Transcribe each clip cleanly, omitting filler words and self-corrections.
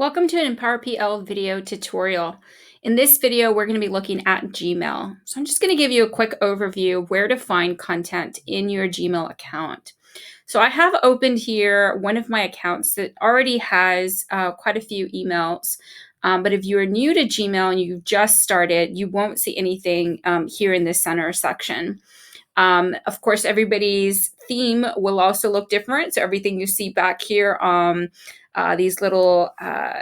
Welcome to an EmpowerPL video tutorial. In this video, we're going to be looking at Gmail. So I'm just going to give you a quick overview of where to find content in your Gmail account. So I have opened here one of my accounts that already has quite a few emails. But if you are new to Gmail and you've just started, you won't see anything here in the center section. Of course, everybody's theme will also look different. So everything you see back here, these little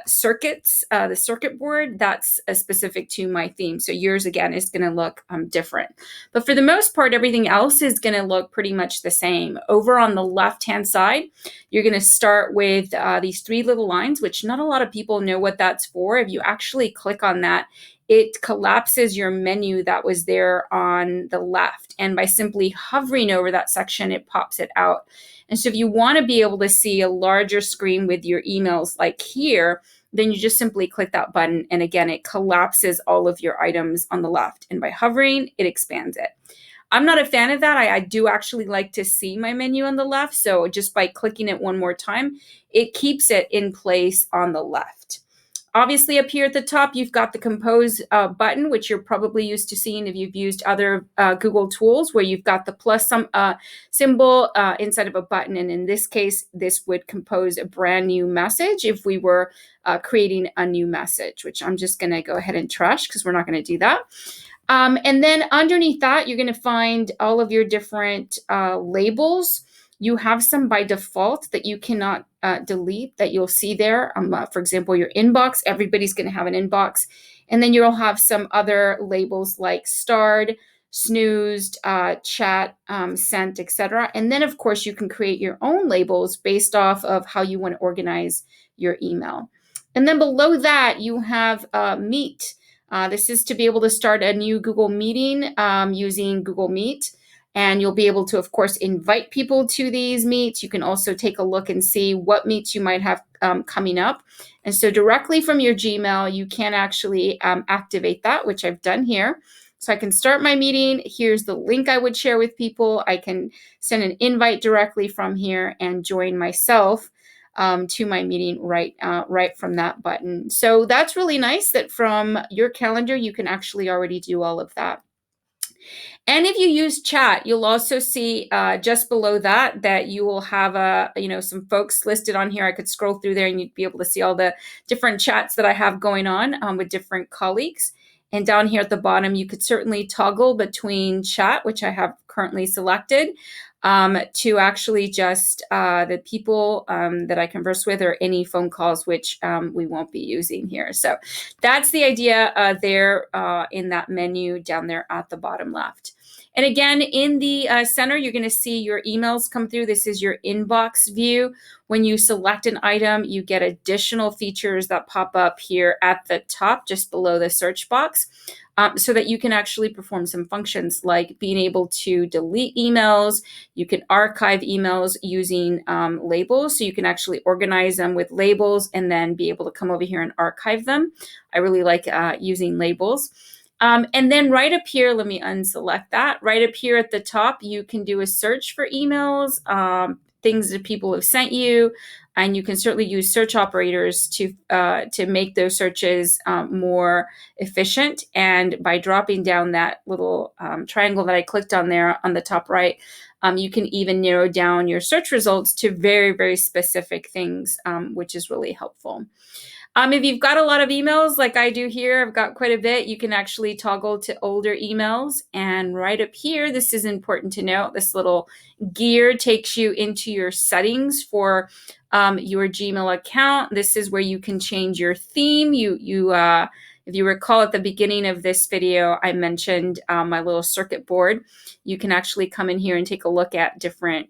circuits, the circuit board, that's specific to my theme. So yours, again, is going to look different. But for the most part, everything else is going to look pretty much the same. Over on the left-hand side, you're going to start with these three little lines, which not a lot of people know what that's for. If you actually click on that, it collapses your menu that was there on the left. And by simply hovering over that section, it pops it out. And so if you want to be able to see a larger screen with your emails like here, then you just simply click that button. And again, it collapses all of your items on the left. And by hovering, it expands it. I'm not a fan of that. I do actually like to see my menu on the left. So just by clicking it one more time, it keeps it in place on the left. Obviously, up here at the top, you've got the Compose button, which you're probably used to seeing if you've used other Google tools, where you've got the plus symbol inside of a button. And in this case, this would compose a brand new message if we were creating a new message, which I'm just going to go ahead and trash because we're not going to do that. And then underneath that, you're going to find all of your different labels. You have some by default that you cannot delete that you'll see there. For example, your inbox, everybody's going to have an inbox. And then you'll have some other labels like starred, snoozed, chat, sent, etc. And then, of course, you can create your own labels based off of how you want to organize your email. And then below that, you have Meet. This is to be able to start a new Google meeting using Google Meet. And you'll be able to, of course, invite people to these meets. You can also take a look and see what meets you might have coming up. And so directly from your Gmail, you can actually activate that, which I've done here. So I can start my meeting. Here's the link I would share with people. I can send an invite directly from here and join myself to my meeting right from that button. So that's really nice that from your calendar, you can actually already do all of that. And if you use chat, you'll also see just below that you will have some folks listed on here. I could scroll through there and you'd be able to see all the different chats that I have going on with different colleagues. And down here at the bottom, you could certainly toggle between chat, which I have currently selected, to actually just the people that I converse with, or any phone calls, which we won't be using here. So that's the idea there in that menu down there at the bottom left. And again, in the center, you're going to see your emails come through. This is your inbox view. When you select an item, you get additional features that pop up here at the top, just below the search box, so that you can actually perform some functions like being able to delete emails. You can archive emails using labels. So you can actually organize them with labels and then be able to come over here and archive them. I really like using labels. And then right up here, let me unselect that. Right up here at the top, you can do a search for emails, things that people have sent you, and you can certainly use search operators to make those searches more efficient. And by dropping down that little triangle that I clicked on there on the top right, you can even narrow down your search results to very, very specific things, which is really helpful. If you've got a lot of emails like I do here, I've got quite a bit, you can actually toggle to older emails. And right up here, this is important to note, this little gear takes you into your settings for your Gmail account. This is where you can change your theme. If you recall at the beginning of this video, I mentioned my little circuit board. You can actually come in here and take a look at different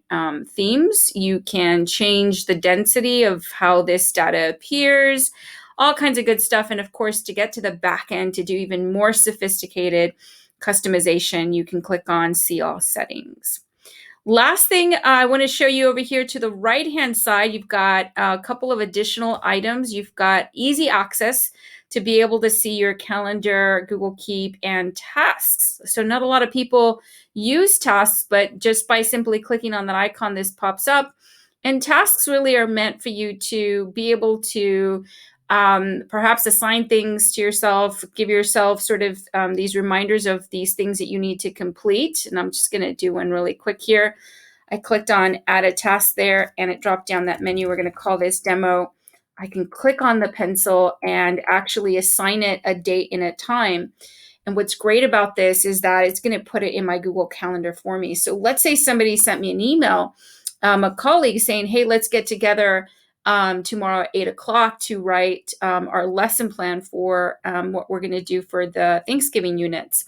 themes. You can change the density of how this data appears, all kinds of good stuff. And of course, to get to the back end, to do even more sophisticated customization, you can click on See All Settings. Last thing I want to show you over here to the right-hand side, you've got a couple of additional items. You've got easy access to be able to see your calendar, Google Keep, and tasks. So not a lot of people use tasks, but just by simply clicking on that icon, this pops up. And tasks really are meant for you to be able to Perhaps assign things to yourself, give yourself sort of these reminders of these things that you need to complete. And I'm just going to do one really quick here. I clicked on add a task there and it dropped down that menu. We're going to call this demo. I can click on the pencil and actually assign it a date and a time. And what's great about this is that it's going to put it in my Google Calendar for me. So let's say somebody sent me an email, a colleague saying, hey, let's get together tomorrow at 8 o'clock to write our lesson plan for what we're going to do for the Thanksgiving units.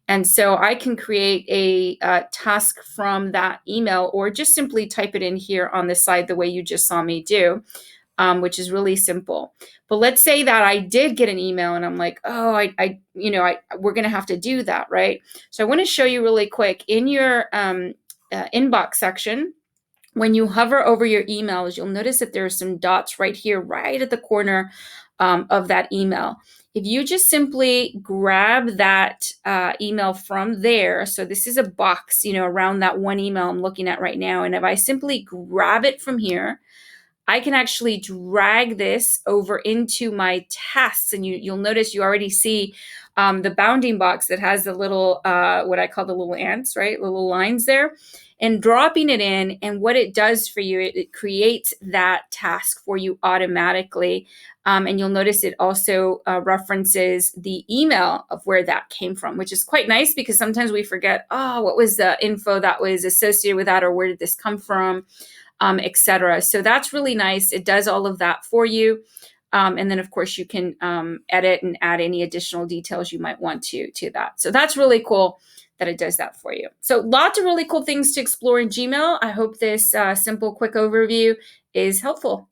And so I can create a task from that email or just simply type it in here on the side the way you just saw me do, which is really simple. But let's say that I did get an email and I'm like, oh, we're going to have to do that, right? So I want to show you really quick in your inbox section. When you hover over your emails, you'll notice that there are some dots right here, right at the corner of that email. If you just simply grab that email from there, so this is a box, around that one email I'm looking at right now. And if I simply grab it from here, I can actually drag this over into my tasks. And you'll notice you already see the bounding box that has the little, what I call the little ants, right? Little lines there. And dropping it in, and what it does for you, it creates that task for you automatically. And you'll notice it also references the email of where that came from, which is quite nice because sometimes we forget, oh, what was the info that was associated with that, or where did this come from, etc. So that's really nice. It does all of that for you. And then, of course, you can edit and add any additional details you might want to that. So that's really cool that it does that for you. So lots of really cool things to explore in Gmail. I hope this simple, quick overview is helpful.